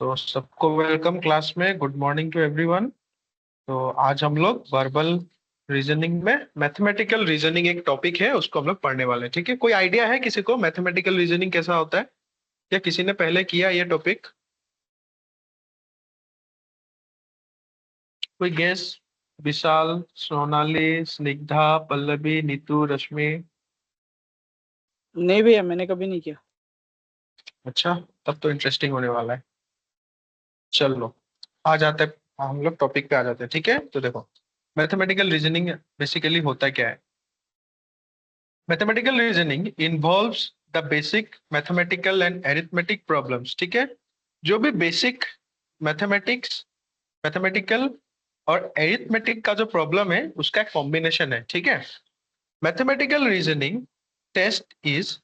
तो सबको welcome class में। Good morning to everyone. तो आज हम लोग वर्बल रीजनिंग में मैथमेटिकल रीजनिंग एक टॉपिक है, उसको हम लोग पढ़ने वाले हैं। ठीक है, कोई आइडिया है किसी को मैथमेटिकल रीजनिंग कैसा होता है? क्या किसी ने पहले किया ये टॉपिक? कोई गेस? विशाल, सोनाली, स्निग्धा, पल्लवी, नीतू, रश्मि। नहीं भैया, मैंने कभी नहीं किया। अच्छा, तब तो इंटरेस्टिंग होने वाला है। चलो, आ जाते हैं हम लोग टॉपिक पे आ जाते हैं। ठीक है, तो देखो, मैथमेटिकल रीजनिंग बेसिकली होता क्या है? Mathematical reasoning involves the basic mathematical and arithmetic problems. ठीक है, जो भी बेसिक मैथमेटिक्स, मैथमेटिकल और एरिथमेटिक का जो प्रॉब्लम है उसका एक कॉम्बिनेशन है। ठीक है, mathematical reasoning test is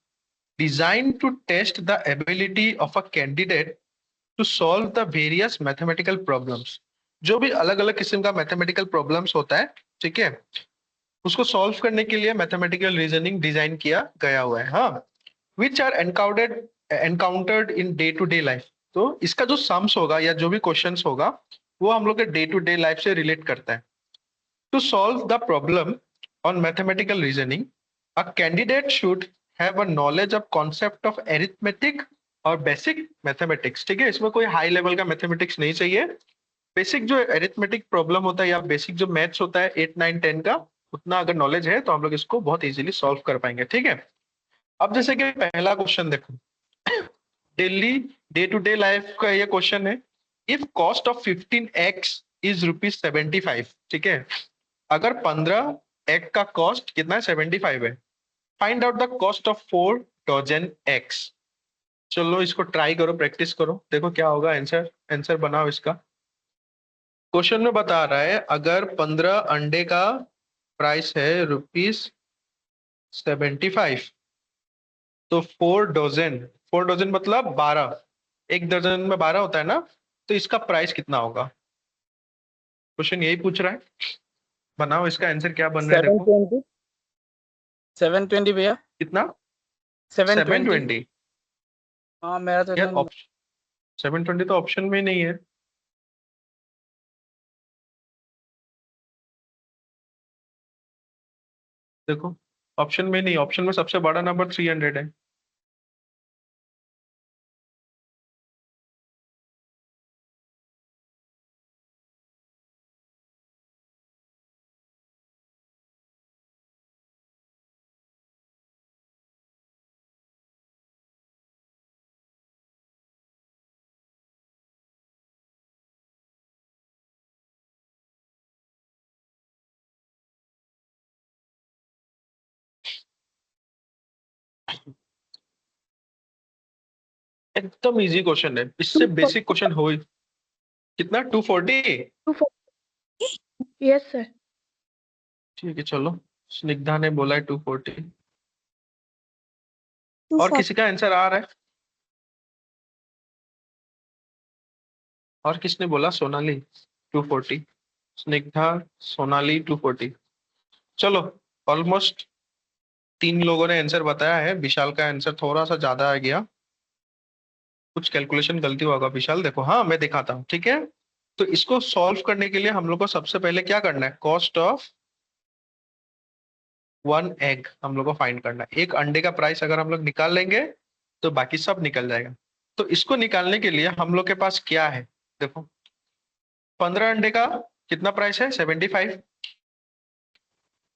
designed to test the ability of a candidate to solve the various mathematical problems। जो भी अलग अलग किस्म का मैथमेटिकल प्रॉब्लम्स होता है, ठीक है, उसको सॉल्व करने के लिए मैथमेटिकल रीजनिंग डिजाइन किया गया हुआ है। हाँ, which are encountered in day to day life. तो इसका जो सम्स होगा या जो भी क्वेश्चंस होगा वो हम लोग के डे टू डे लाइफ से रिलेट करता है। To solve the problem on mathematical reasoning, a candidate should have a knowledge of concept of arithmetic और बेसिक मैथमेटिक्स। ठीक है, इसमें कोई हाई लेवल का मैथमेटिक्स नहीं चाहिए। बेसिक जो एरिथमेटिक प्रॉब्लम होता है या बेसिक जो मैथ्स होता है 8 9 10 का, उतना अगर नॉलेज है तो हम लोग इसको बहुत इजीली सॉल्व कर पाएंगे। ठीक है, अब जैसे कि पहला क्वेश्चन देखो, daily day to day life का ये क्वेश्चन है। If cost of 15x is ₹75। ठीक है, अगर 15 x का कॉस्ट कितना है? 75 है। Find out the cost of 4 dozen x। चलो इसको ट्राई करो, प्रैक्टिस करो, देखो क्या होगा आंसर। आंसर बनाओ इसका। क्वेश्चन में बता रहा है अगर 15 अंडे का प्राइस है ₹75, तो 4 डजन, 4 डजन मतलब 12, एक दर्जन में 12 होता है ना, तो इसका प्राइस कितना होगा? क्वेश्चन यही पूछ रहा है। बनाओ इसका आंसर क्या बन रहा है, सेवन देखो। ट्वेंटी 720 भैया। कितना? 720। 720? हाँ, मेरा तो इतना यार नहीं। 720 तो ऑप्शन में ही नहीं है। देखो, ऑप्शन में नहीं, ऑप्शन में सबसे बड़ा नंबर 300 है। एकदम इजी क्वेश्चन है, इससे बेसिक क्वेश्चन हो ही। कितना? 240? 240। Yes sir. ठीक है, चलो, स्निग्धा ने बोला है 240। और 240। किसी का आंसर आ रहा है? और किसने बोला? सोनाली 240, स्निग्धा, सोनाली 240। चलो, ऑलमोस्ट 3 लोगों ने आंसर बताया है। विशाल का आंसर थोड़ा सा ज्यादा आ गया, कुछ कैलकुलेशन गलती होगा विशाल। देखो, हाँ मैं दिखाता हूँ। ठीक है, तो इसको सॉल्व करने के लिए हम लोग को सबसे पहले क्या करना है? कॉस्ट ऑफ 1 एग हम लोग को फाइंड करना है। एक अंडे का प्राइस अगर हम लोग निकाल लेंगे तो बाकी सब निकल जाएगा। तो इसको निकालने के लिए हम लोग के पास क्या है? देखो, 15 अंडे का कितना प्राइस है? 75।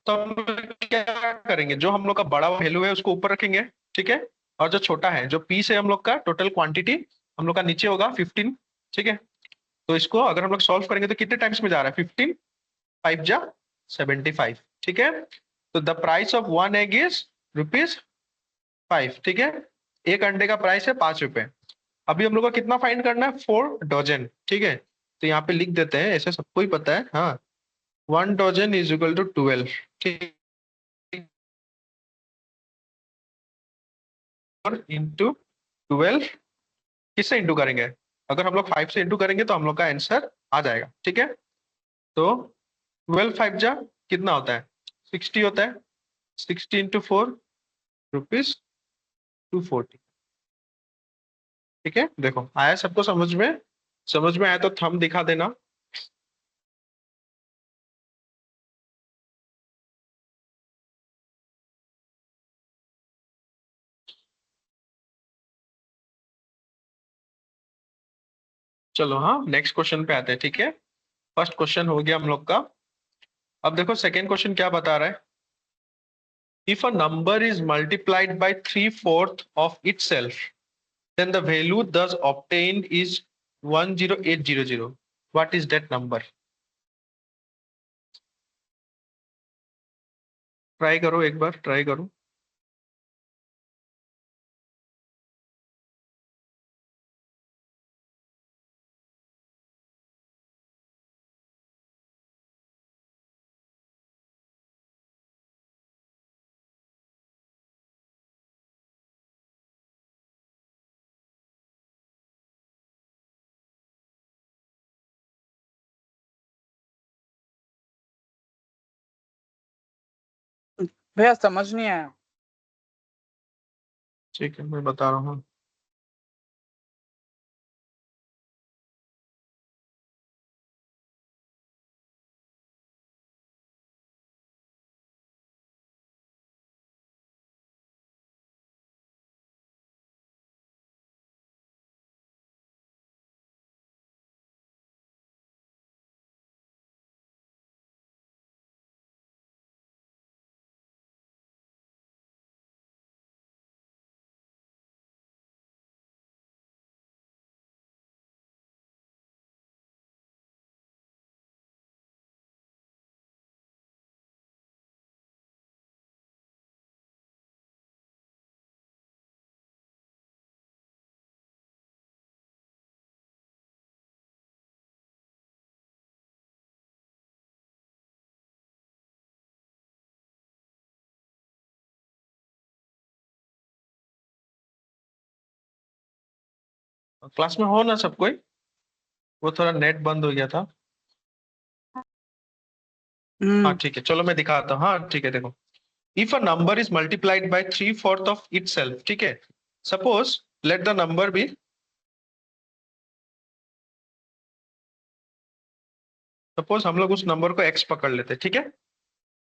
तो हम लोग क्या करेंगे, जो हम लोग का बड़ा वैल्यू है उसको ऊपर रखेंगे। ठीक है, और जो छोटा है, जो पीस है हम लोग का टोटल क्वांटिटी, हम लोग का नीचे होगा 15। ठीक है, तो इसको अगर हम लोग सॉल्व करेंगे तो कितने टाइम्स में जा रहा है? 15, 5 जा 75। ठीक है, तो the price of 1 egg is ₹5। ठीक है, एक अंडे का प्राइस है ₹5। अभी हम लोग को कितना फाइंड करना है? 4 डजन। ठीक है, तो यहाँ पे लिख देते हैं, ऐसे सबको ही पता है। हाँ, 1 डजन इज इक्वल टू 12। ठीक, इंटू 12। किससे इंटू करेंगे? अगर हम लोग 5 से इंटू करेंगे तो हम लोग का आंसर आ जाएगा। ठीक है, तो 12 5 जा कितना होता है? 60 होता है। 60 इंटू 4, ₹240। ठीक है, देखो आया सबको समझ में? समझ में आया तो थंब दिखा देना। चलो हाँ, नेक्स्ट क्वेश्चन पे आते हैं, ठीक है। फर्स्ट क्वेश्चन हो गया हम लोग का। अब देखो सेकेंड क्वेश्चन क्या बता रहा है। If a number is multiplied by 3/4 of itself, then the value thus obtained is 10800. What is that number? Try करो, एक बार ट्राई करो। भैया समझ नहीं आया। ठीक है, मैं बता रहा हूँ। क्लास में हो ना सब कोई? वो थोड़ा नेट बंद हो गया था। हाँ ठीक है, चलो मैं दिखाता हूँ। हाँ ठीक है, देखो। If a number is multiplied by 3/4 of itself, ठीक है। Suppose let the number be, suppose हम लोग उस नंबर को x पकड़ लेते हैं, ठीक है।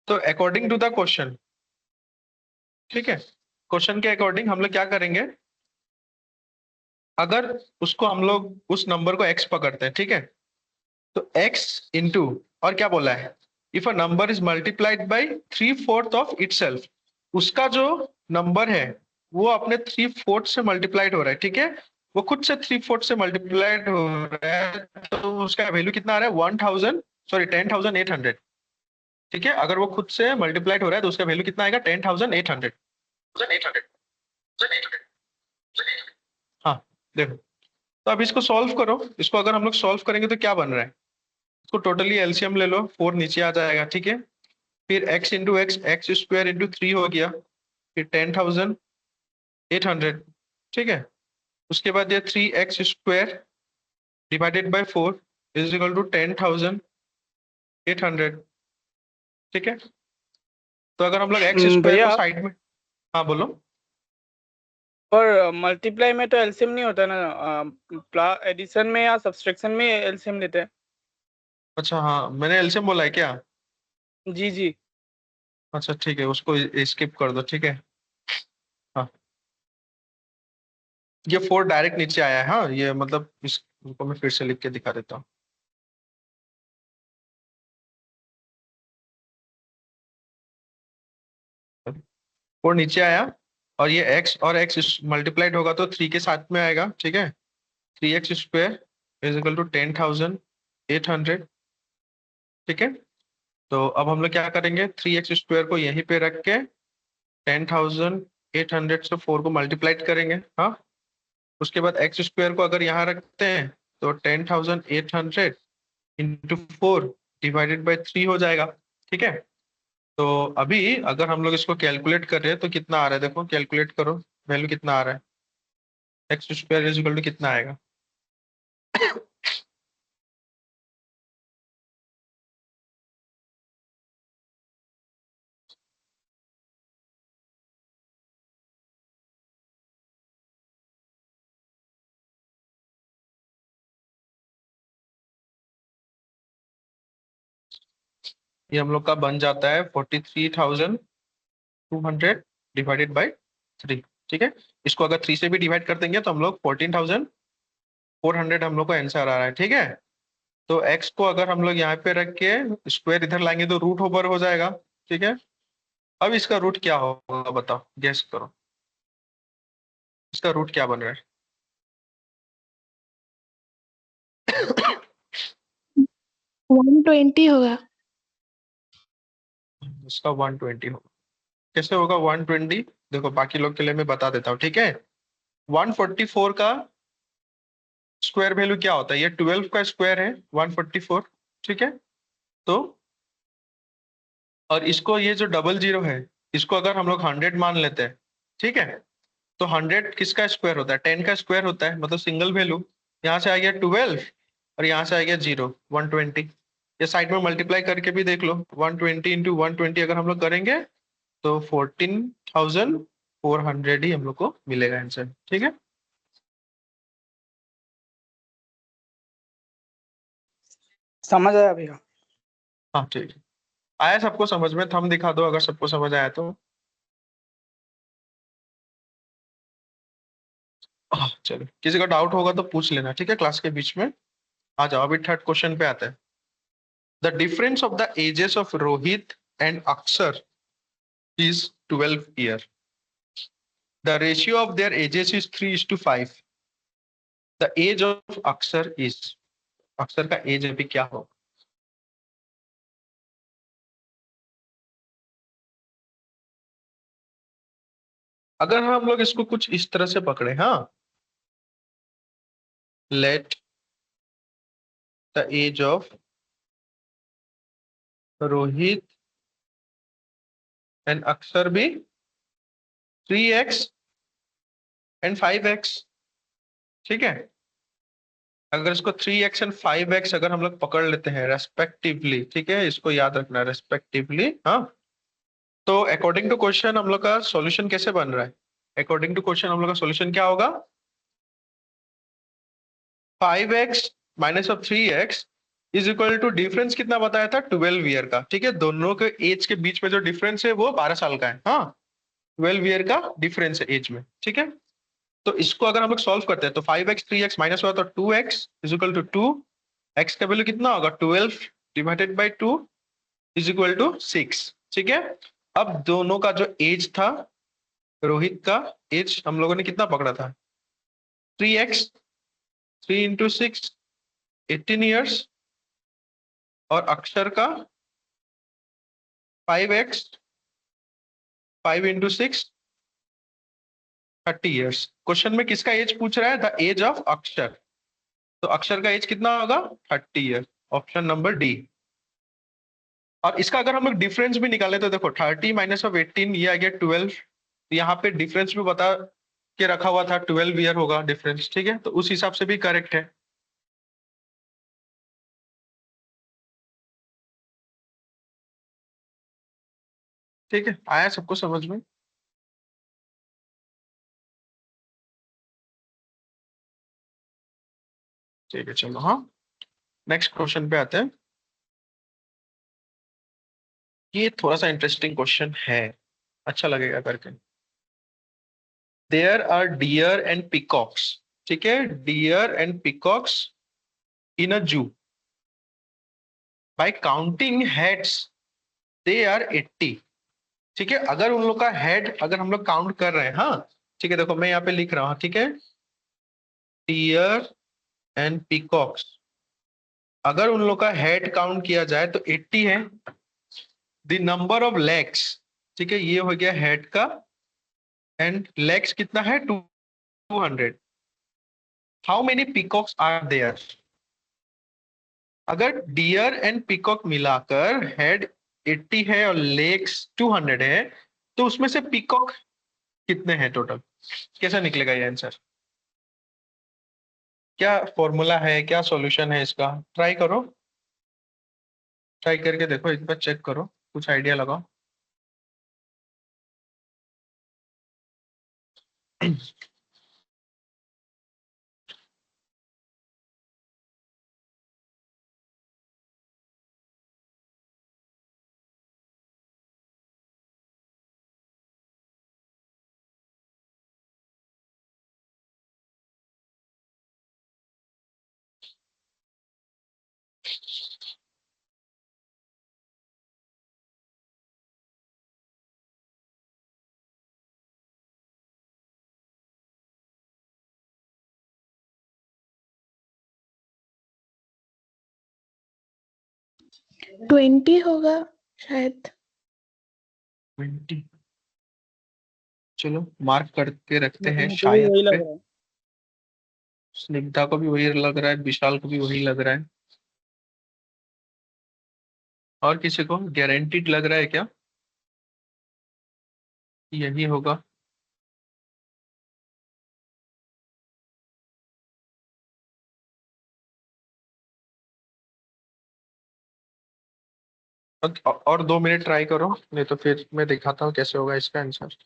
तो अकॉर्डिंग टू द क्वेश्चन, ठीक है, क्वेश्चन के अकॉर्डिंग हम लोग क्या करेंगे। अगर उसको हम लोग उस नंबर को x पकड़ते हैं, ठीक है, तो x इंटू, और क्या बोला है, if a number is multiplied by 3/4 of itself, उसका जो नंबर है वो अपने 3/4 से मल्टीप्लाइड हो रहा है, ठीक है। वो खुद से 3/4 से मल्टीप्लाइड हो रहा है, तो उसका वैल्यू कितना आ रहा है, 1000, सॉरी 10,800, ठीक है। अगर वो खुद से मल्टीप्लाइड हो रहा है तो उसका वैल्यू कितना आएगा, 10,800। हाँ देखो, तो अब इसको सॉल्व करो। इसको अगर हम लोग सॉल्व करेंगे तो क्या बन रहा है, इसको टोटली एलसीएम ले लो, 4 नीचे आ जाएगा, ठीक है। फिर x into x, x square into 3 हो गया, फिर 10,800, ठीक है। उसके बाद ये 3x² divided by 4 is equal to 10,800, ठीक है। तो अगर हम लोग एक्स स्क्वायर को भैया साइड में, हाँ बोलो। पर मल्टीप्लाई में तो एलसीएम नहीं होता ना, एडिशन में या सब्सट्रैक्शन में एलसीएम लेते हैं। अच्छा हाँ, मैंने एलसीएम बोला है क्या? जी जी। अच्छा ठीक है, उसको स्किप कर दो, ठीक है। हाँ, ये 4 डायरेक्ट नीचे आया है। हाँ ये मतलब इसको मैं फिर से लिख के दिखा देता हूँ। 4 नीचे आया, और ये x और x मल्टीप्लाइड होगा तो 3 के साथ में आएगा, ठीक है। 3x² इज इक्वल टू 10,800, ठीक है। तो अब हम लोग क्या करेंगे, 3x² को यहीं पे रख के 10,800 से 4 को मल्टीप्लाइड करेंगे, हाँ। उसके बाद x² को अगर यहाँ रखते हैं तो 10,800 इंटू 4 डिवाइडेड बाई 3 हो जाएगा, ठीक है। तो अभी अगर हम लोग इसको कैलकुलेट कर रहे हैं तो कितना आ रहा है, देखो कैलकुलेट करो, वैल्यू कितना आ रहा है, x² इज इक्वल टू कितना आएगा। ये हम लोग का बन जाता है 43,200 डिवाइडेड बाई 3। ठीक है, इसको अगर 3 से भी डिवाइड कर देंगे तो हम लोग 14,400 हम लोग को आंसर आ रहा है। ठीक है, तो x को अगर हम लोग यहाँ पे रख के स्क्वायर इधर लाएंगे तो रूट ओवर हो जाएगा। ठीक है, अब इसका रूट क्या होगा बताओ, गेस करो इसका रूट क्या बन रहा 120 होगा। है। इसका 120 होगा। कैसे होगा 120? देखो बाकी लोग के लिए मैं बता देता हूँ। ठीक है, 144 का स्क्वायर वैल्यू क्या होता है? ये 12 का स्क्वायर है 144। ठीक है, तो और इसको ये जो डबल जीरो है इसको अगर हम लोग 100 मान लेते हैं, ठीक है, तो 100 किसका स्क्वायर होता है? 10 का स्क्वायर होता है, मतलब सिंगल वैल्यू। यहाँ से आ गया 12 और यहाँ से आ गया 0, 120। ये साइड में मल्टीप्लाई करके भी देख लो, 120 इंटू 120 अगर हम लोग करेंगे तो 14,400 ही हम लोग को मिलेगा आंसर। ठीक है, समझ आया भैया? हाँ ठीक है। आया सबको समझ में? थंब दिखा दो अगर सबको समझ आया तो। हाँ चलो, किसी का डाउट होगा तो पूछ लेना, ठीक है, क्लास के बीच में। आ जाओ, अभी थर्ड क्वेश्चन पे आते हैं। The difference of the ages of Rohit and Akshar is 12 year. The ratio of their ages is 3:5. The age of Aksar is, अक्षर का एज अभी क्या हो? अगर हम लोग इसको कुछ इस तरह से पकड़े, हाँ, let the age of Rohit and Akshar भी 3x एंड 5x। ठीक है, अगर इसको 3x एंड 5x अगर हम लोग पकड़ लेते हैं रेस्पेक्टिवली, ठीक है, इसको याद रखना रेस्पेक्टिवली। हाँ, तो अकॉर्डिंग टू क्वेश्चन हम लोग का सॉल्यूशन कैसे बन रहा है? अकॉर्डिंग टू क्वेश्चन हम लोग का सॉल्यूशन क्या होगा? 5x minus of 3x is equal to difference कितना बताया था? 12 ईयर का। ठीक है, दोनों के एज के बीच में जो डिफरेंस है वो 12 साल का है। हाँ, 12 ईयर का डिफरेंस है एज में। ठीक है, तो इसको अगर हम लोग सॉल्व करते हैं तो 5x 3x माइनस हुआ तो 2x is equal to 2। x का वैल्यू कितना होगा? 12 divided by 2 is equal to 6। ठीक है, अब दोनों का जो एज था, रोहित का एज हम लोगों ने कितना पकड़ा था? 3x, 3 इंटू 6 18 ईयर्स, और अक्षर का 5x, 5 इंटू 6 30 ईयर्स। क्वेश्चन में किसका एज पूछ रहा है? द एज ऑफ अक्षर। तो अक्षर का एज कितना होगा? 30 ईयर। Option number D. और इसका अगर हम लोग डिफरेंस भी निकाले तो देखो 30 माइनस ऑफ 18 ये आ गया 12। यहाँ पे डिफरेंस भी बता के रखा हुआ था, 12 ईयर होगा डिफरेंस। ठीक है, तो उस हिसाब से भी करेक्ट है। ठीक है, आया सबको समझ में? ठीक है, चलो हाँ, नेक्स्ट क्वेश्चन पे आते हैं। ये थोड़ा सा इंटरेस्टिंग क्वेश्चन है, अच्छा लगेगा करके। There are deer and peacocks. ठीक है, deer and peacocks in a zoo. By counting heads they are 80। ठीक है, अगर उन लोग का हेड अगर हम लोग काउंट कर रहे हैं, हाँ ठीक है, देखो मैं यहाँ पे लिख रहा हूँ। ठीक है, डियर एंड पिकॉक्स, अगर उन लोग का हेड काउंट किया जाए तो 80 है। द नंबर ऑफ लेग्स, ठीक है, ये हो गया हेड का, एंड लेग्स कितना है? 200। How many peacocks are there? अगर डियर एंड पिकॉक मिलाकर हेड 80 है और लेग्स 200 है, तो उसमें से पिकॉक कितने हैं टोटल? कैसा निकलेगा ये आंसर? क्या फॉर्मूला है, क्या सॉल्यूशन है इसका? ट्राई करो, ट्राई करके देखो, एक बार चेक करो, कुछ आइडिया लगाओ। 20 होगा शायद। 20। चलो मार्क करके रखते हैं, मुझे भी शायद वही लग पे। रहा है। स्निग्धा को भी वही लग रहा है, विशाल को भी वही लग रहा है। और किसी को गारंटीड लग रहा है क्या यही होगा? और 2 मिनट ट्राई करो, नहीं तो फिर मैं दिखाता हूँ कैसे होगा इसका आंसर।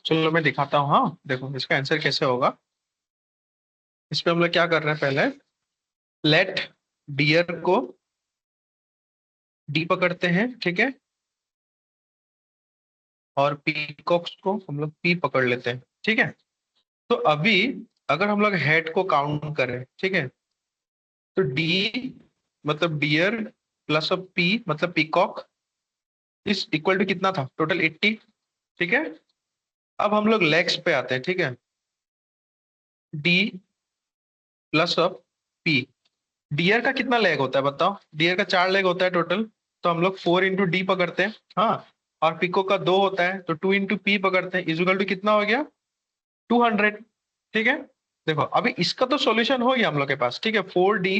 चलो मैं दिखाता हूँ। हाँ देखो इसका आंसर कैसे होगा। इस पे हम लोग क्या कर रहे हैं, पहले लेट डियर को डी पकड़ते हैं, ठीक है, और पीकॉक्स को हम लोग पी पकड़ लेते हैं, ठीक है। तो अभी अगर हम लोग हेड को काउंट करें, ठीक है, तो डी मतलब डियर प्लस ऑफ पी मतलब पीकॉक इस इक्वल टू कितना था, टोटल 80, ठीक है। अब हम लोग लेग्स पे आते हैं, ठीक है, D plus of P. Deer का कितना लेग होता है बताओ, डियर का 4 लेग होता है टोटल, तो हम लोग 4 इंटू डी पकड़ते हैं, हाँ। और पिको का 2 होता है, तो 2 इंटू पी पकड़ते हैं, इजुकल टू कितना हो गया, 200, ठीक है। देखो अभी इसका तो सॉल्यूशन हो गया हम लोग के पास, ठीक है, 4d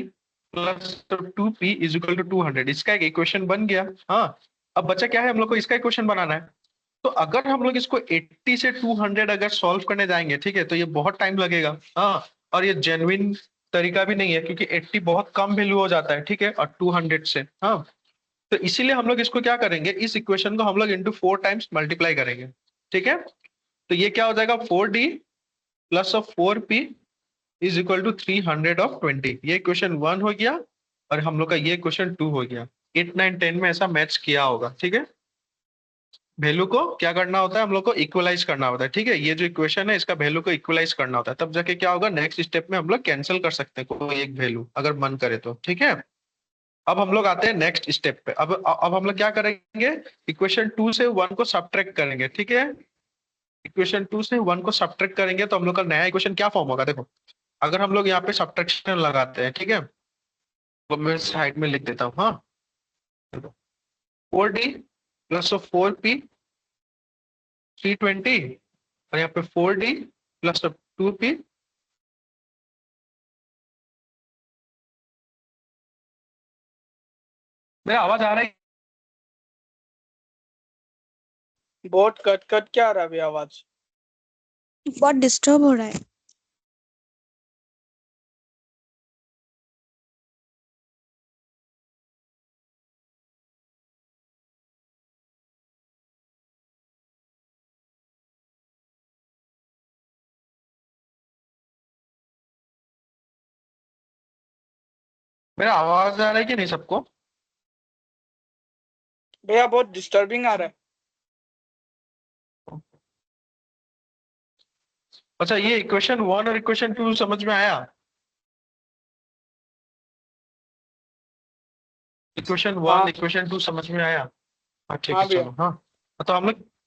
plus 2p is equal to 200, इसका एक इक्वेशन बन गया, हाँ। अब बचा क्या है, हम लोग को इसका इक्वेशन बनाना है। तो अगर हम लोग इसको 80 से 200 अगर सॉल्व करने जाएंगे, ठीक है, तो ये बहुत टाइम लगेगा, हाँ। और ये जेन्युइन तरीका भी नहीं है, क्योंकि 80 बहुत कम वैल्यू हो जाता है, ठीक है, और 200 से, हाँ। तो इसीलिए हम लोग इसको क्या करेंगे, इस इक्वेशन को हम लोग इंटू 4 टाइम्स मल्टीप्लाई करेंगे, ठीक है। तो ये क्या हो जाएगा, 4d plus of 4p is equal to 320। ये क्वेश्चन 1 हो गया, और हम लोग का ये क्वेश्चन 2 हो गया। 8, 9, 10 में ऐसा मैच किया होगा, ठीक है। वैल्यू को क्या करना होता है, हम लोग को इक्वलाइज करना होता है, ठीक है। ये जो इक्वेशन है इसका वैल्यू को इक्वलाइज करना होता है, तब जाके क्या होगा, नेक्स्ट स्टेप में हम लोग कैंसिल कर सकते हैं कोई एक वैल्यू अगर मन करे तो, ठीक है। अब हम लोग आते हैं नेक्स्ट स्टेप पे। अब हम लोग क्या करेंगे, इक्वेशन 2 से 1 को सब्ट्रैक्ट करेंगे, ठीक है। इक्वेशन 2 से 1 को सब्ट्रैक्ट करेंगे तो हम लोग का नया इक्वेशन क्या फॉर्म होगा, देखो। अगर हम लोग यहाँ पे सब्ट्रैक्शन लगाते हैं, ठीक है, तो मैं साइड में लिख देता हूँ, हाँ। 4d प्लस ऑफ 4p 320, और यहाँ पे 4d प्लस ऑफ 2p। मेरा आवाज आ रहा है? बहुत कट कट क्या आ रहा है अभी आवाज। बहुत डिस्टर्ब हो रहा है। मेरा आवाज आ रहा है कि नहीं सबको? भैया बहुत डिस्टर्बिंग आ रहा है। अच्छा, ये इक्वेशन 1 और इक्वेशन 2 समझ में आया? इक्वेशन 1 हाँ इक्वेशन 2 समझ में आया? हाँ ठीक हाँ है, भैया। चलो, हाँ। तो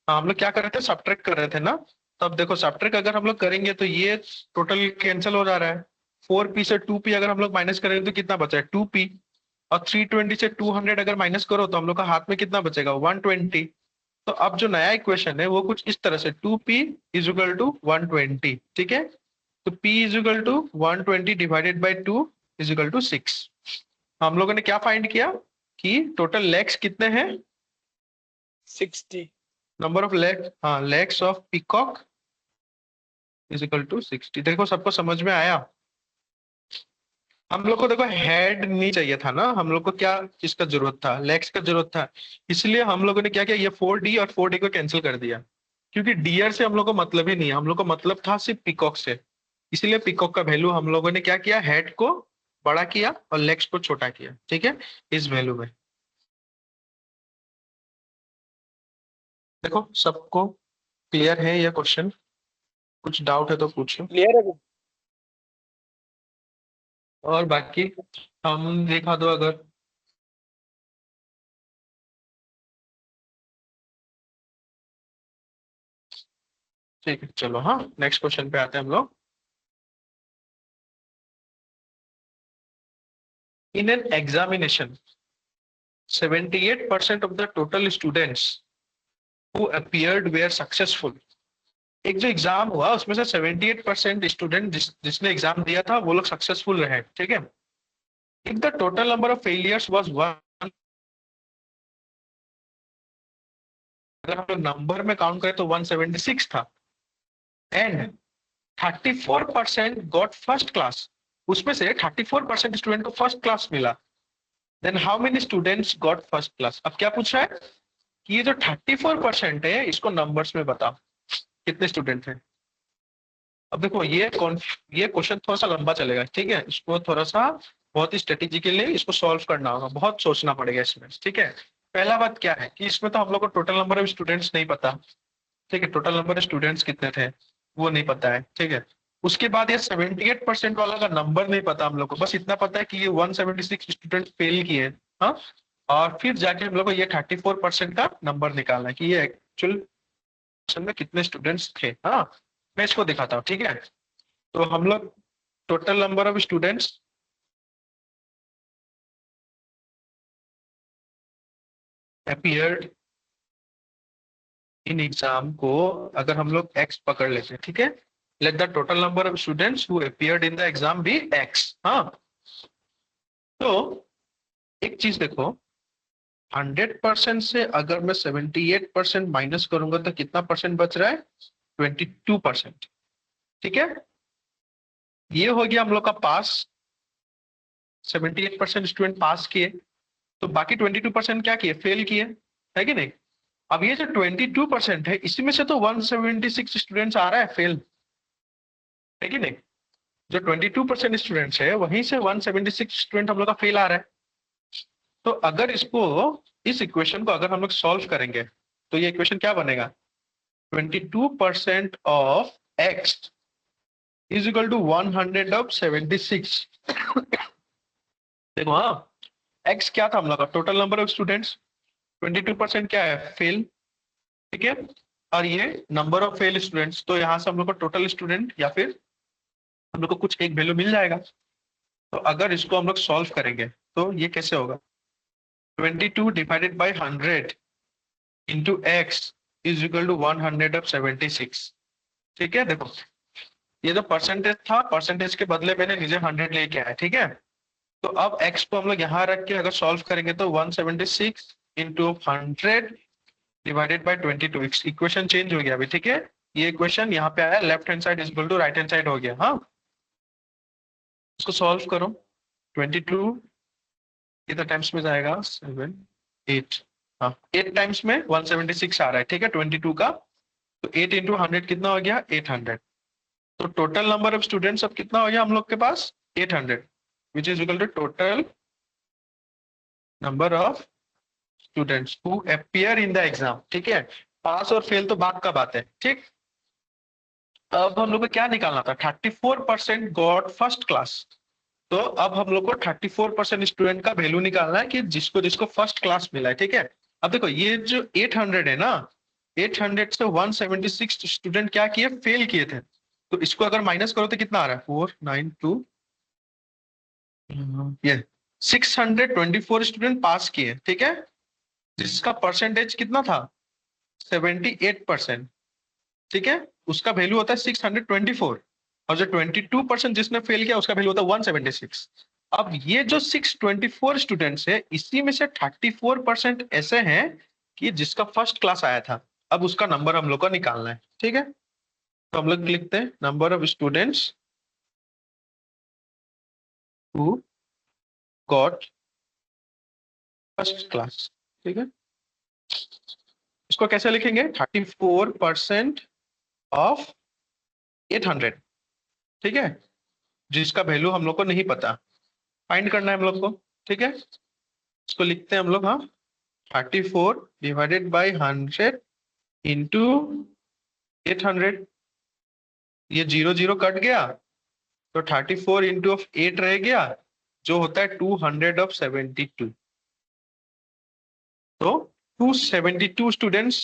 हम लोग क्या कर रहे थे, सब्ट्रैक्ट कर रहे थे ना। तब देखो सब्ट्रैक्ट अगर हम लोग करेंगे तो ये टोटल कैंसिल हो जा रहा है। 4p से 2p अगर हम लोग माइनस करेंगे तो कितना बचा है, 2p। और 320 से 200 अगर माइनस करो तो हम लोग का हाथ में कितना बचेगा, 120। तो अब जो नया इक्वेशन है वो कुछ इस तरह से, 2p इज इक्वल टू 120, ठीक है। तो p is equal to 120 divided by 2 is equal to 6। हम लोगों ने क्या फाइंड किया कि टोटल लेग्स कितने हैं, 60। Number of legs of peacock is equal to 60। देखो सबको समझ में आया? हम लोग को देखो हेड नहीं चाहिए था ना, हम लोग को क्या किसका जरूरत था, लेग्स का जरूरत था। इसलिए हम लोगों ने क्या किया, ये 4D और 4D को कैंसिल कर दिया, क्योंकि डियर से हम लोग को मतलब ही नहीं है, हम लोग को मतलब था सिर्फ पीकॉक से। इसलिए पीकॉक का वैल्यू हम लोगों ने क्या किया, हेड को बड़ा किया और लेग्स को छोटा किया, ठीक है, इस वैल्यू में। देखो सबको क्लियर है ये क्वेश्चन? कुछ डाउट है तो पूछो। क्लियर है? और बाकी हम देखा दो अगर। ठीक है चलो, हाँ नेक्स्ट क्वेश्चन पे आते हैं हम लोग। In an examination, 78% of the total students who appeared were successful. एक जो एग्जाम हुआ उसमें से 78% स्टूडेंट जिसने एग्जाम दिया था वो लोग सक्सेसफुल रहे, ठीक है। If the total number of failures was 1, अगर हम लोग नंबर में काउंट करें तो 176 था, एंड 34% गॉट फर्स्ट क्लास, उसमें से 34% स्टूडेंट को फर्स्ट क्लास मिला, then how many students got first class. अब क्या पूछ रहा है कि ये जो 34% है इसको नंबर्स में बताओ कितने स्टूडेंट हैं। अब देखो ये क्वेश्चन थोड़ा सा लंबा चलेगा, ठीक है, इसको थोड़ा सा बहुत ही स्ट्रेटेजिकली इसको सॉल्व करना होगा, बहुत सोचना पड़ेगा इसमें, ठीक है। पहला बात क्या है कि इसमें तो हम लोग को टोटल नंबर ऑफ स्टूडेंट्स नहीं पता, ठीक है, टोटल नंबर ऑफ स्टूडेंट्स कितने थे वो नहीं पता है, ठीक है। उसके बाद ये 78% वाला का नंबर नहीं पता हम लोग को, बस इतना पता है कि ये 176 स्टूडेंट फेल किए, हाँ। और फिर जाके हम लोग को ये 34% का नंबर निकालना है कि ये एक्चुअल में कितने स्टूडेंट्स थे, हाँ। मैं इसको दिखाता हूँ, ठीक है। तो हम लोग total number of students appeared in exam को अगर हम लोग x पकड़ लेते हैं, ठीक है, let the total number of students who appeared in the exam be x, हाँ। तो एक चीज देखो, 100% से अगर मैं 78% माइनस करूंगा तो कितना परसेंट बच रहा है, 22%, ठीक है। ये हो गया हम लोग का पास, 78% स्टूडेंट पास किए, तो बाकी 22% क्या किए, फेल किए, है कि नहीं। अब ये जो 22% है इसी में से तो 176 स्टूडेंट्स आ रहा है फेल, है कि नहीं। जो 22% स्टूडेंट्स है वहीं से 176 स्टूडेंट हम लोग का फेल आ रहा है। तो अगर इसको, इस इक्वेशन को अगर हम लोग सॉल्व करेंगे तो ये इक्वेशन क्या बनेगा, 22% of x is equal to 100 of 76। देखो हाँ, x क्या था हम लोग का, टोटल नंबर ऑफ स्टूडेंट्स, 22% क्या है, फेल, ठीक है। और ये नंबर ऑफ फेल स्टूडेंट्स, तो यहाँ से हम लोग को टोटल स्टूडेंट या फिर हम लोग को कुछ एक वैल्यू मिल जाएगा। तो अगर इसको हम लोग सॉल्व करेंगे तो ये कैसे होगा, 22 divided by 100 into x is equal to 100 of 76, ठीक है। देखो ये जो परसेंटेज था, परसेंटेज के बदले मैंने नीचे 100 लेके आया, ठीक है। तो अब x को हम लोग यहाँ रख के अगर सॉल्व करेंगे तो 176 into 100 divided by 22, equation change हो गया अभी, ठीक है। ये इक्वेशन यहाँ पे आया, left hand side is equal to right hand side हो गया, हाँ। इसको सॉल्व करो, 22 कितना टाइम्स में जाएगा, 7 8, हाँ 8 टाइम्स में 176 आ रहा है, ठीक है, 22 का। तो 8 इंटू 100 कितना हो गया, 800। तो टोटल नंबर ऑफ स्टूडेंट्स अब कितना हो गया हम लोग के पास, 800, which is equal to total number of students who appear in the exam, ठीक है। पास और फेल तो बात का बात है, ठीक। अब हम लोग को क्या निकालना था, 34% गॉट फर्स्ट क्लास। तो अब हम लोग को 34% स्टूडेंट का वैल्यू निकालना है कि जिसको जिसको फर्स्ट क्लास मिला है, ठीक है। अब देखो ये जो 800 है ना, 800 से 176 स्टूडेंट क्या किए, फेल किए थे। तो इसको अगर माइनस करो तो कितना आ रहा है, 492, ये 624 स्टूडेंट पास किए, ठीक है, जिसका परसेंटेज कितना था, 78%, ठीक है। उसका वैल्यू होता है 624, और जो 22% जिसने फेल किया उसका वैल्यू होता है 176। अब ये जो 624 स्टूडेंट्स है इसी में से 34% ऐसे हैं कि जिसका फर्स्ट क्लास आया था, अब उसका नंबर हम लोग को निकालना है, ठीक है। तो हम लोग लिखते हैं number of students who got first class, ठीक है। इसको कैसे लिखेंगे? 34% ऑफ 800, ठीक है, जिसका वैल्यू हम लोग को नहीं पता, फाइंड करना है हम लोग को, ठीक है। इसको लिखते हैं हम लोग, हाँ, 34 डिवाइडेड बाई 100 इंटू 800। ये 0 0 कट गया तो 34 इंटू ऑफ 8 रह गया, जो होता है 200 ऑफ 72। तो 272 स्टूडेंट्स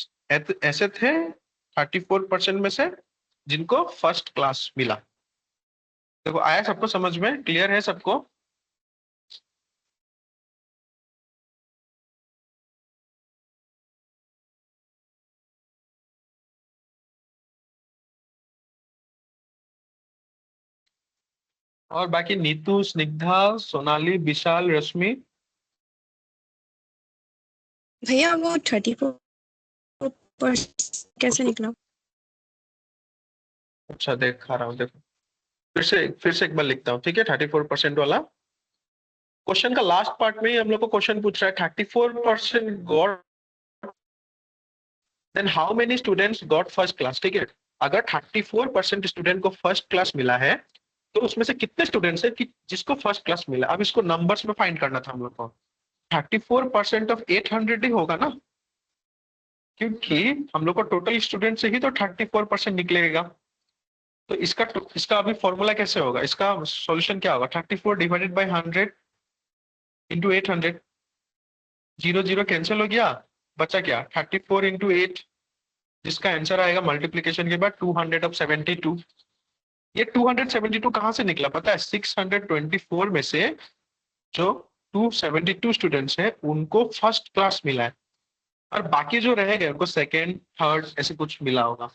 ऐसे थे 34% में से जिनको फर्स्ट क्लास मिला। देखो आया सबको समझ में? क्लियर है सबको? और बाकी नीतू, स्निग्धा, सोनाली, विशाल, रश्मि। भैया वो 34 कैसे निकला? अच्छा देखा रहा हूँ, देखो फिर से एक बार लिखता हूँ, ठीक है। 34% वाला क्वेश्चन का लास्ट पार्ट में ही हम लोग को क्वेश्चन पूछ रहा है 34% got, then how many students got first class, ठीक है। अगर 34% स्टूडेंट को फर्स्ट क्लास मिला है तो उसमें से कितने स्टूडेंट्स है कि जिसको फर्स्ट क्लास मिला। अब इसको नंबर्स में फाइंड करना था हम लोग को। 34% ऑफ 800 ही होगा ना, क्योंकि हम लोग को टोटल स्टूडेंट से ही तो 34% निकलेगा। तो इसका अभी फॉर्मूला कैसे होगा? इसका सॉल्यूशन क्या होगा? 34 डिवाइडेड बाई 100 इंटू 800। 0 0 कैंसिल हो गया, बचा क्या? 34 इंटू 8, जिसका आंसर आएगा मल्टीप्लीकेशन के बाद 272। ये 272 कहाँ से निकला पता है? 624 में से जो 272 स्टूडेंट्स हैं उनको फर्स्ट क्लास मिला है, और बाकी जो रह गए उनको सेकेंड, थर्ड ऐसे कुछ मिला होगा।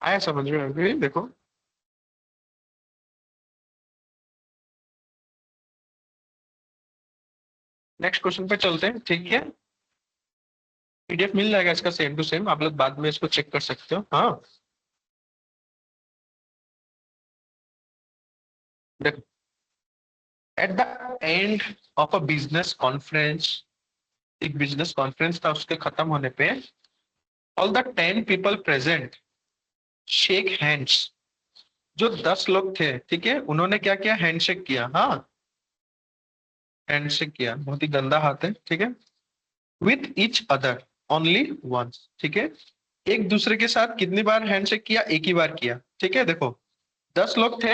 आया समझ में? अभी देखो नेक्स्ट क्वेश्चन पे चलते हैं, ठीक है। पीडीएफ मिल जाएगा इसका सेम टू सेम, आप लोग बाद में इसको चेक कर सकते हो। हाँ देखो, at the end of a business conference, एक बिजनेस कॉन्फ्रेंस था, उसके खत्म होने पे all the 10 people present shake hands. जो 10 लोग थे, ठीक है, उन्होंने क्या किया? हैंडशेक किया। हाँ, हैंडशेक किया, बहुत ही गंदा हाथ है, ठीक है। With each other only once, ठीक है। एक दूसरे के साथ कितनी बार हैंडशेक किया? एक ही बार किया, ठीक है। देखो 10 लोग थे,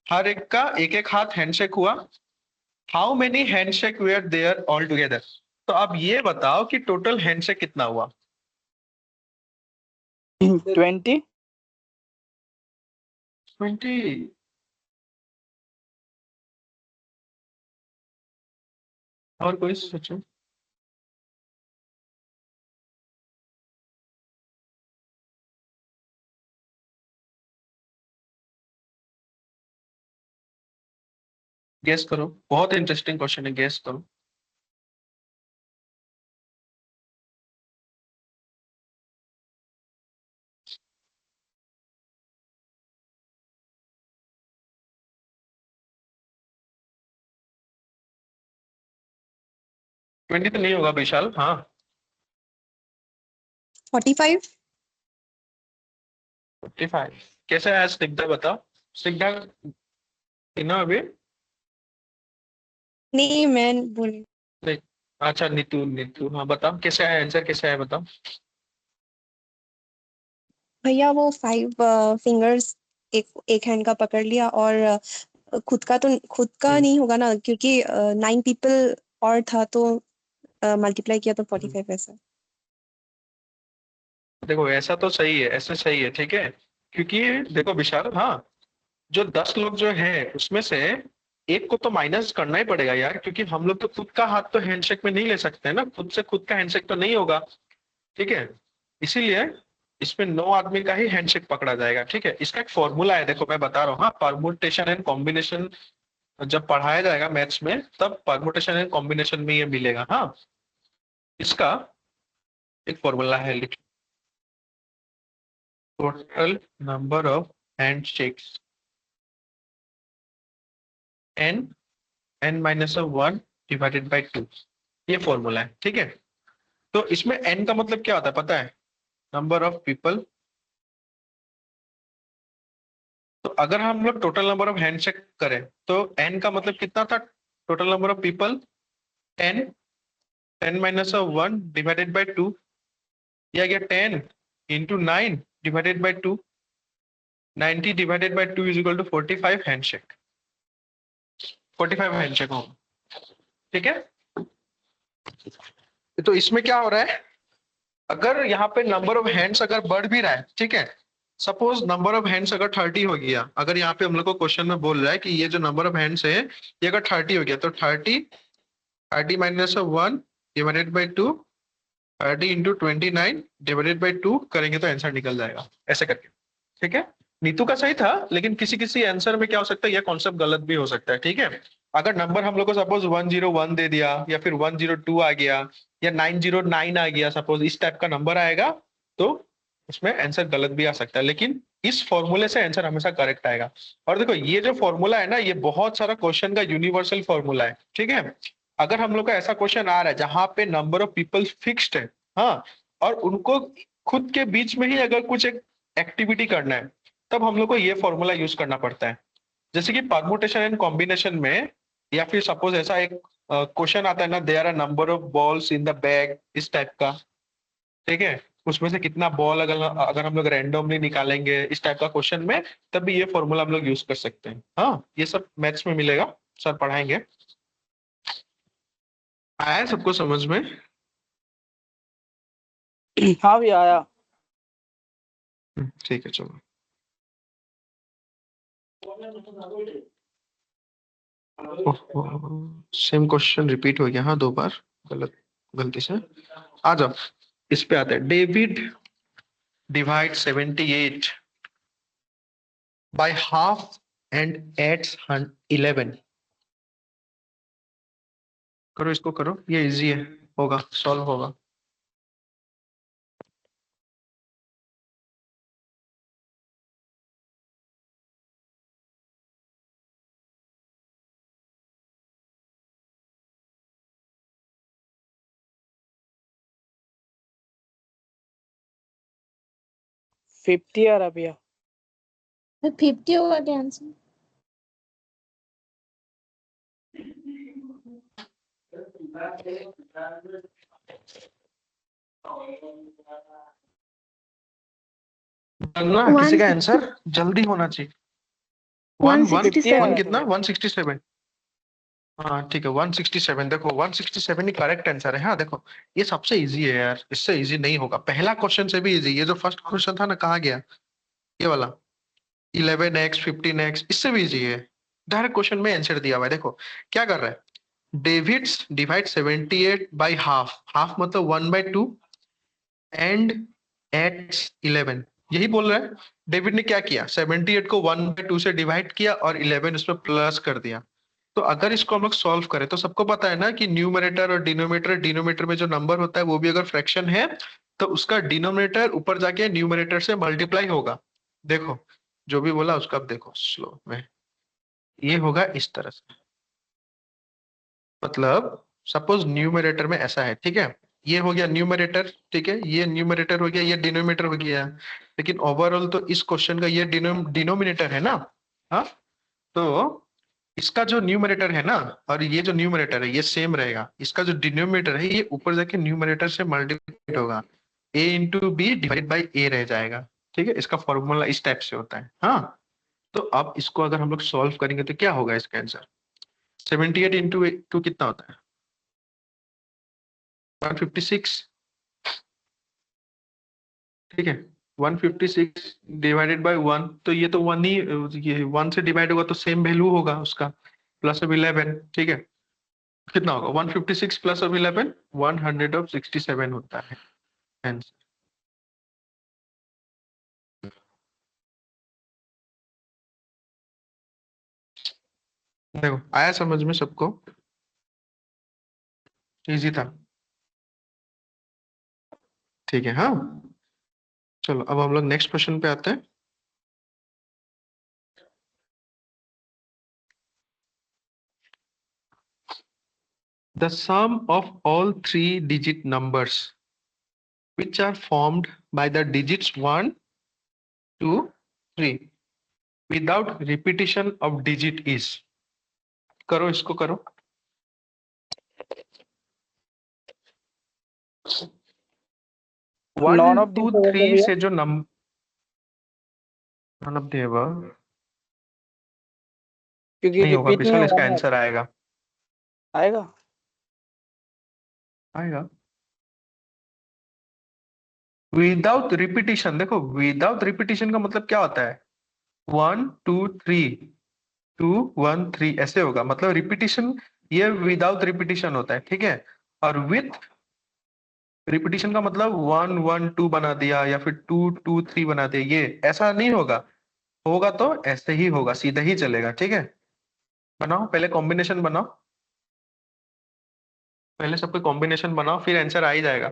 हर एक का एक एक हाथ हैंडशेक हुआ। How many handshake were there all together? तो अब ये बताओ कि टोटल हैंडशेक कितना हुआ? 20। 20। और कोई सोचो। गेस करो, बहुत इंटरेस्टिंग क्वेश्चन है, गेस करो। ट्वेंटी तो नहीं होगा विशाल। हाँ 45। 55 कैसे है? स्निग्धा बताओ। स्निग्धा ना अभी नहीं मैं बोल, नहीं। अच्छा नीतू, नीतू हाँ बताओ कैसे है आंसर, कैसे है बताओ। भैया वो 5 फिंगर्स एक हैंड का पकड़ लिया, और खुद का तो खुद का नहीं होगा ना, क्योंकि 9 पीपल और था, तो मल्टीप्लाई किया तो 45 ऐसा। देखो ऐसा तो सही है, ऐसे सही है, ठीक है। क्योंकि देखो विशाल, हाँ, जो 10 लोग जो हैं उसमें से एक को तो माइनस करना ही पड़ेगा यार, क्योंकि हम लोग तो खुद का हाथ तो हैंडशेक में नहीं ले सकते हैं ना, खुद से खुद का हैंडशेक तो नहीं होगा, ठीक है। इसीलिए इसमें 9 आदमी का ही हैंडशेक पकड़ा जाएगा, ठीक है। इसका एक फॉर्मूला है, देखो मैं बता रहा हूँ। हाँ, परमुटेशन एंड कॉम्बिनेशन जब पढ़ाया जाएगा मैथ्स में, तब परमुटेशन एंड कॉम्बिनेशन में ये मिलेगा। हाँ इसका एक फॉर्मूला है, लिख total number of hand shakes n -1 divided by 2, ये फॉर्मूला है, ठीक है। तो इसमें n का मतलब क्या होता है पता है? Number of people. तो अगर हम लोग total number of hand shake करें तो n का मतलब कितना था? Total number of people 10, 10 -1 divided by 2, या गया 10 into 9 divided by 2, 90 divided by 2 is equal to 45 handshake. 45 handshake होगा, ठीक है। तो इसमें क्या हो रहा है, अगर यहाँ पे नंबर ऑफ हैंड्स अगर बढ़ भी रहा है, ठीक है, सपोज नंबर ऑफ हैंड्स अगर 30 हो गया, अगर यहाँ पे हम लोग को क्वेश्चन में बोल रहा है कि ये जो नंबर ऑफ हैंड्स है ये अगर 30 हो गया, तो 30 -1 divided by 2, 30 into 29 divided by 2 करेंगे तो आंसर निकल जाएगा, ऐसे करके, ठीक है। नीतू का सही था, लेकिन किसी किसी आंसर में क्या हो सकता है, यह कॉन्सेप्ट गलत भी हो सकता है, ठीक है। अगर नंबर हम लोग को सपोज 101 दे दिया, या फिर 102 आ गया, या 909 आ गया, सपोज इस टाइप का नंबर आएगा, तो उसमें आंसर गलत भी आ सकता है, लेकिन इस फॉर्मूले से आंसर हमेशा करेक्ट आएगा। और देखो ये जो फॉर्मूला है ना, ये बहुत सारा क्वेश्चन का यूनिवर्सल फॉर्मूला है, ठीक है। अगर हम लोग का ऐसा क्वेश्चन आ रहा है जहां पे नंबर ऑफ पीपल फिक्स्ड है, हाँ, और उनको खुद के बीच में ही अगर कुछ एक एक्टिविटी करना है, तब हम लोग को ये फॉर्मूला यूज करना पड़ता है। जैसे कि परमुटेशन एंड कॉम्बिनेशन में, या फिर सपोज ऐसा एक क्वेश्चन आता है ना, there are number of balls in the bag, इस टाइप का, ठीक है, उसमें से कितना बॉल अगर अगर हम लोग रैंडमली निकालेंगे, इस टाइप का क्वेश्चन में, तब भी ये फॉर्मूला हम लोग यूज कर सकते हैं। हाँ, ये सब मैथ्स में मिलेगा, सर पढ़ाएंगे। आया है सबको समझ में? हाँ भी आया। ठीक है, चलो। सेम क्वेश्चन रिपीट हो गया, हाँ, 2 बार, गलती से। आ जाओ, इस पे आते हैं। David divide 78 by half and adds 11। करो, इसको करो, ये इजी है, होगा, सॉल्व होगा। फिफ्टी आ रहा भैया। 50 होगा क्या आंसर? ना किसी का आंसर जल्दी होना चाहिए। वन 167 कितना? 167। हाँ ठीक है, 167। देखो 167 ही करेक्ट आंसर है। हाँ देखो, ये सबसे इजी है यार, इससे इजी नहीं होगा। पहला क्वेश्चन से भी इजी, ये जो फर्स्ट क्वेश्चन था ना, कहाँ गया ये वाला, 11x 15x, इससे भी इजी है। डायरेक्ट क्वेश्चन में आंसर दिया हुआ है। देखो क्या कर रहा है, David's divide 78 by half, half मतलब 1/2, एंड एट्स 11, यही बोल रहा है। डेविड ने क्या किया, 78 को 1/2 से डिवाइड किया और 11 उसमें प्लस कर दिया। तो अगर इसको हम लोग सॉल्व करें, तो सबको पता है ना कि न्यूमरेटर और डिनोमिनेटर में जो नंबर होता है वो भी अगर फ्रैक्शन है, तो उसका डिनोमिनेटर ऊपर जाके न्यूमरेटर से मल्टीप्लाई होगा। देखो जो भी बोला उसका अब देखो स्लो में, ये होगा इस तरह से। मतलब सपोज न्यूमरेटर में ऐसा है, ठीक है, ये हो गया न्यूमरेटर, ठीक है, ये न्यूमरेटर हो गया, ये डिनोमिनेटर हो गया। लेकिन ओवरऑल तो इस क्वेश्चन का ये डिनोमिनेटर है ना। हाँ, तो इसका जो न्यूमरेटर है ना, और ये जो न्यूमरेटर है ये सेम रहेगा। इसका जो डिनोमिनेटर है ये ऊपर जाके न्यूमरेटर से मल्टीप्लाई होगा, a into B divide by A रह जाएगा। ठीक है, इसका फॉर्मूला इस टाइप से होता है। हाँ, तो अब इसको अगर हम लोग सॉल्व करेंगे तो क्या होगा इसका आंसर, 78 इंटू 2 कितना होता है, 156। ठीक है, 156 डिवाइडेड बाय 1, तो ये तो 1 ही, ये 1 से डिवाइड होगा तो सेम वैल्यू होगा उसका, प्लस ऑफ 11। ठीक है, कितना होगा 156 प्लस ऑफ 11, 167 होता है आंसर। देखो आया समझ में सबको, इजी था। ठीक है। हाँ, चलो अब हम लोग नेक्स्ट क्वेश्चन पे आते हैं। The sum of all three-digit numbers which are formed by the digits 1, 2, 3 without repetition of digit is। करो इसको करो। One none of two this होगा क्या थ्री भैया? से जो number none of the above क्योंकि नहीं होगा रिपीट नहीं विशाल, होगा इसका ना। आंसर आएगा। आएगा। आएगा विदाउट रिपीटिशन। देखो विदाउट रिपीटिशन का मतलब क्या होता है, 1 2 3 2 1 3 ऐसे होगा, मतलब रिपीटिशन ये विदाउट रिपीटिशन होता है, ठीक है। और विथ रिपीटिशन का मतलब 1 1 2 बना दिया या फिर 2 2 3 बना दिया, ये ऐसा नहीं होगा। होगा तो ऐसे ही होगा, सीधा ही चलेगा, ठीक है। बनाओ पहले कॉम्बिनेशन बनाओ, पहले सबके कॉम्बिनेशन बनाओ, फिर आंसर आ ही जाएगा।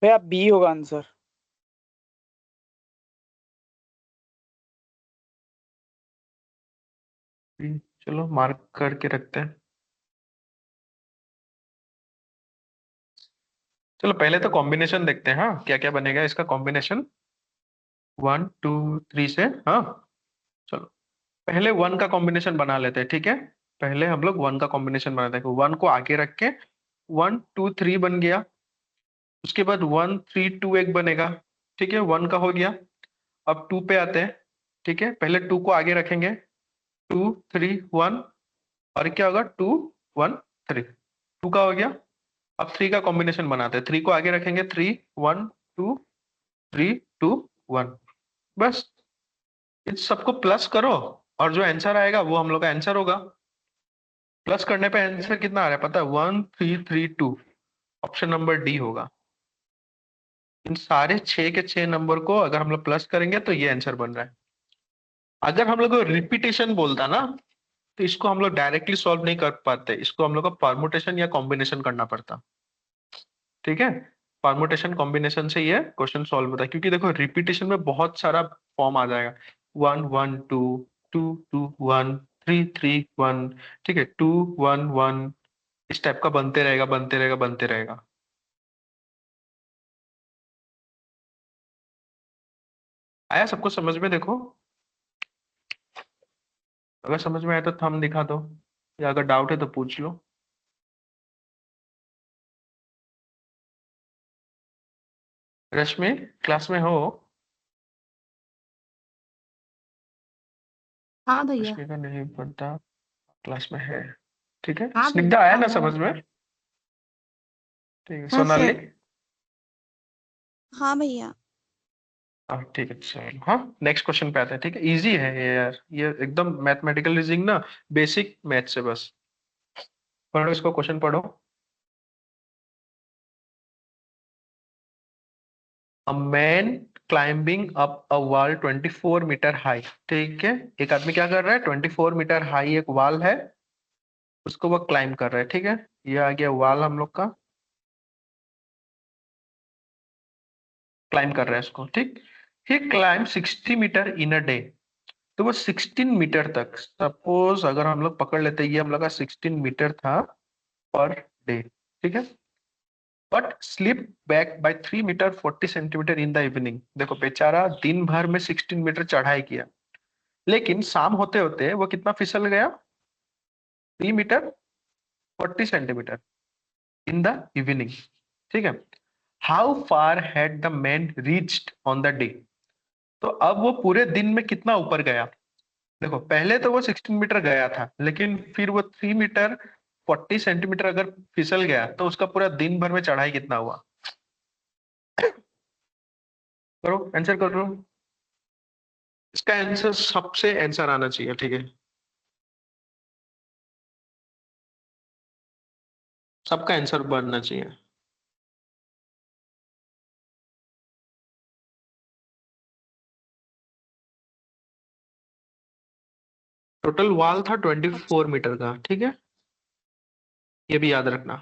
भैया बी होगा आंसर। चलो मार्क करके रखते हैं। चलो पहले तो कॉम्बिनेशन देखते हैं, हाँ क्या क्या बनेगा इसका कॉम्बिनेशन 1 2 3 से। हाँ चलो पहले वन का कॉम्बिनेशन बना लेते हैं, ठीक है। पहले हम लोग वन का कॉम्बिनेशन बनाते हैं, वन को आगे रख के 1 2 3 बन गया। उसके बाद 1 3 2 एक बनेगा, ठीक है, वन का हो गया। अब टू पे आते हैं, ठीक है, पहले टू को आगे रखेंगे, 2 3 1, और क्या होगा 2 1 3, टू का हो गया। अब थ्री का कॉम्बिनेशन बनाते हैं, थ्री को आगे रखेंगे, 3 1 2 3 2 1, बस इन सबको प्लस करो और जो आंसर आएगा वो हम लोग का आंसर होगा। प्लस करने पे आंसर कितना आ रहा है पता है, 1332। ऑप्शन नंबर डी होगा। इन सारे छह के छह नंबर को अगर हम लोग प्लस करेंगे तो ये आंसर बन रहा है। अगर हम लोग को रिपीटेशन बोलता ना तो इसको हम लोग डायरेक्टली सॉल्व नहीं कर पाते, इसको हम लोग को परमुटेशन या कॉम्बिनेशन करना पड़ता, ठीक है। परमुटेशन कॉम्बिनेशन से ये क्वेश्चन सॉल्व होता है, क्योंकि देखो रिपीटेशन में बहुत सारा फॉर्म आ जाएगा, 1 1 2 2 2 1 3 3 1, ठीक है, 2 1 1, इस टाइप का बनते रहेगा बनते रहेगा बनते रहेगा। आया सबको समझ में? देखो अगर समझ में आया तो थंब दिखा दो, या अगर डाउट है तो पूछ लो। रश्मि क्लास में हो? हाँ भैया। रश्मि का नहीं पढ़ता, क्लास में है, ठीक है। हाँ स्निग्धा आया भैया। ना समझ में? ठीक है, हाँ सोनाली? सर। हाँ भैया। हाँ ठीक है, चलो हाँ नेक्स्ट क्वेश्चन पे आते हैं, ठीक है। इजी है ये यार, ये एकदम मैथमेटिकल रीजनिंग ना, बेसिक मैथ से बस। पढ़ो इसको, क्वेश्चन पढ़ो। A man climbing up a wall 24 meter high, ठीक है। एक आदमी क्या कर रहा है, 24 मीटर हाई एक वॉल है, उसको वो क्लाइंब कर रहा है, ठीक है। ये आ गया वॉल हम लोग का, क्लाइंब कर रहा है इसको, ठीक। ही climb 60 metre in a day. तो वो 16 मीटर तक, सपोज अगर हम लोग पकड़ लेते हैं ये हम लोग का 16 मीटर था पर डे, ठीक है। But slip back by 3 meter 40 centimeter in the evening. देखो बेचारा दिन भर में 16 मीटर चढ़ाई किया, लेकिन शाम होते होते वो कितना फिसल गया, 3 meter 40 centimeter in the evening, ठीक है। How far had the man reached on the day. तो अब वो पूरे दिन में कितना ऊपर गया। देखो पहले तो वो 16 मीटर गया था, लेकिन फिर वो 3 मीटर 40 सेंटीमीटर अगर फिसल गया तो उसका पूरा दिन भर में चढ़ाई कितना हुआ। करो आंसर करो, इसका आंसर सबसे आंसर आना चाहिए, ठीक है। सबका आंसर बनना चाहिए। टोटल वॉल था 24 मीटर का, ठीक है। ये भी याद रखना।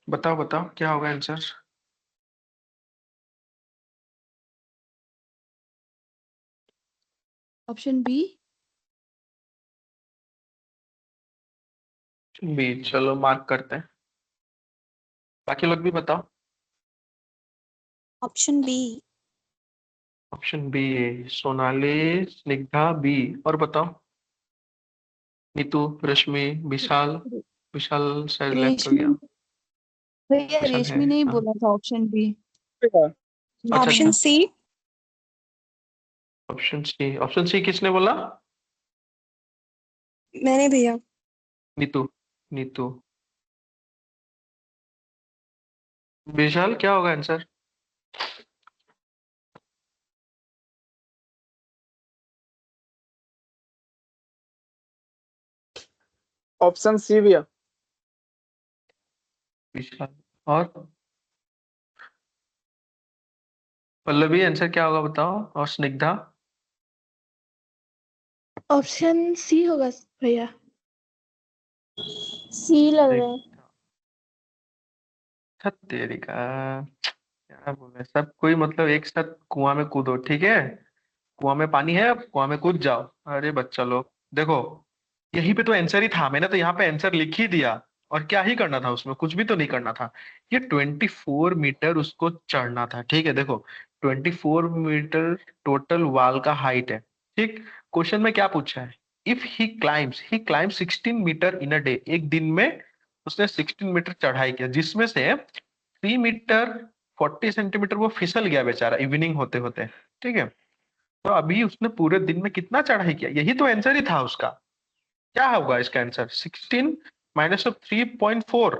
बताओ बताओ क्या होगा आंसर। Option B. बी, चलो मार्क करते हैं। बाकी लोग भी बताओ। Option B. Option B, Sonali, Snigdha B. और बताओ, नीतू, रश्मि, विशाल। विशाल शायद लेफ्ट हो रेशमी। गया। भैया विशाल है, रेशमी ने ही हाँ। बोला था ऑप्शन बी। अच्छा ऑप्शन अच्छा, सी। Option C. ऑप्शन सी किसने बोला? मैंने भैया। नीतू। नीतू। विशाल क्या होगा आंसर? ऑप्शन सी भैया। विशाल। और पल्लवी, आंसर क्या होगा बताओ। और स्निग्धा? ऑप्शन सी होगा भैया। सी लग रहा है। छत तेरी का, क्या बोले सब कोई, मतलब एक साथ कुआं में कूदो, ठीक है। कुआं में पानी है, अब कुआं में कूद जाओ। अरे बच्चा लोग, देखो यहीं पे तो आंसर ही था, मैंने तो यहाँ पे आंसर लिख ही दिया। और क्या ही करना था उसमें, कुछ भी तो नहीं करना था। ये 24 मीटर उसको चढ़ना था, ठीक है। देखो 24 मीटर टोटल वाल का हाइट है, ठीक। क्वेश्चन में क्या पूछा है? If he climbs 16 meter in a day, एक दिन में उसने 16 मीटर चढ़ाई किया, जिसमें से 3 मीटर 40 सेंटीमीटर वो फिसल गया बेचारा इवनिंग होते होते, ठीक है। तो अभी उसने पूरे दिन में कितना चढ़ाई किया, यही तो आंसर ही था उसका। क्या होगा इसका answer? 16 - 3.4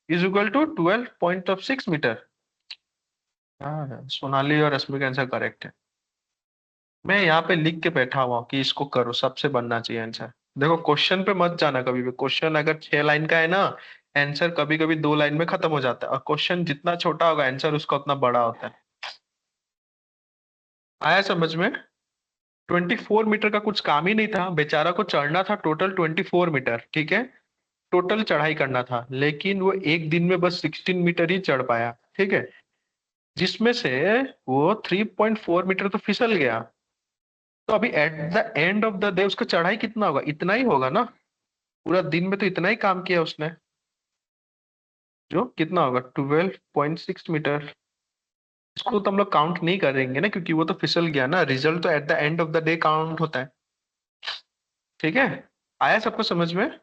is equal to 12.6 meter. हाँ, सोनाली और रश्मि का आंसर करेक्ट है। मैं यहाँ पे लिख के बैठा हुआ हूँ कि इसको करो, सबसे बनना चाहिए आंसर। देखो क्वेश्चन पे मत जाना कभी भी। क्वेश्चन अगर 6 लाइन का है ना, आंसर कभी कभी 2 लाइन में खत्म हो जाता है। और क्वेश्चन जितना छोटा होगा आंसर उसका उतना बड़ा होता है। आया समझ में? 24 मीटर का कुछ काम ही नहीं था, बेचारा को चढ़ना था टोटल 24 मीटर, ठीक है। टोटल चढ़ाई करना था, लेकिन वो एक दिन में बस 16 मीटर ही चढ़ पाया, ठीक है। जिसमें से वो 3.4 मीटर तो फिसल गया। तो अभी at the end of the day उसका चढ़ाई कितना होगा? इतना ही होगा ना। पूरा दिन में तो इतना ही काम किया उसने, जो कितना होगा 12.6 मीटर। इसको तो हम लोग काउंट नहीं करेंगे ना, क्योंकि वो तो फिसल गया ना। रिजल्ट तो at the end of the day count होता है, ठीक है। आया सबको समझ में?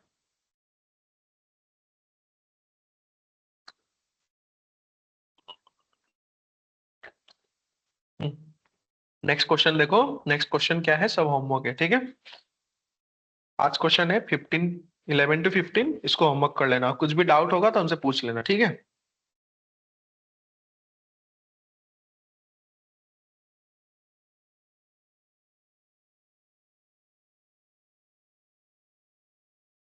नेक्स्ट क्वेश्चन देखो। नेक्स्ट क्वेश्चन क्या है, सब होमवर्क है, ठीक है। आज क्वेश्चन है 15, 11 to 15। इसको होमवर्क कर लेना, कुछ भी डाउट होगा तो हमसे पूछ लेना, ठीक है।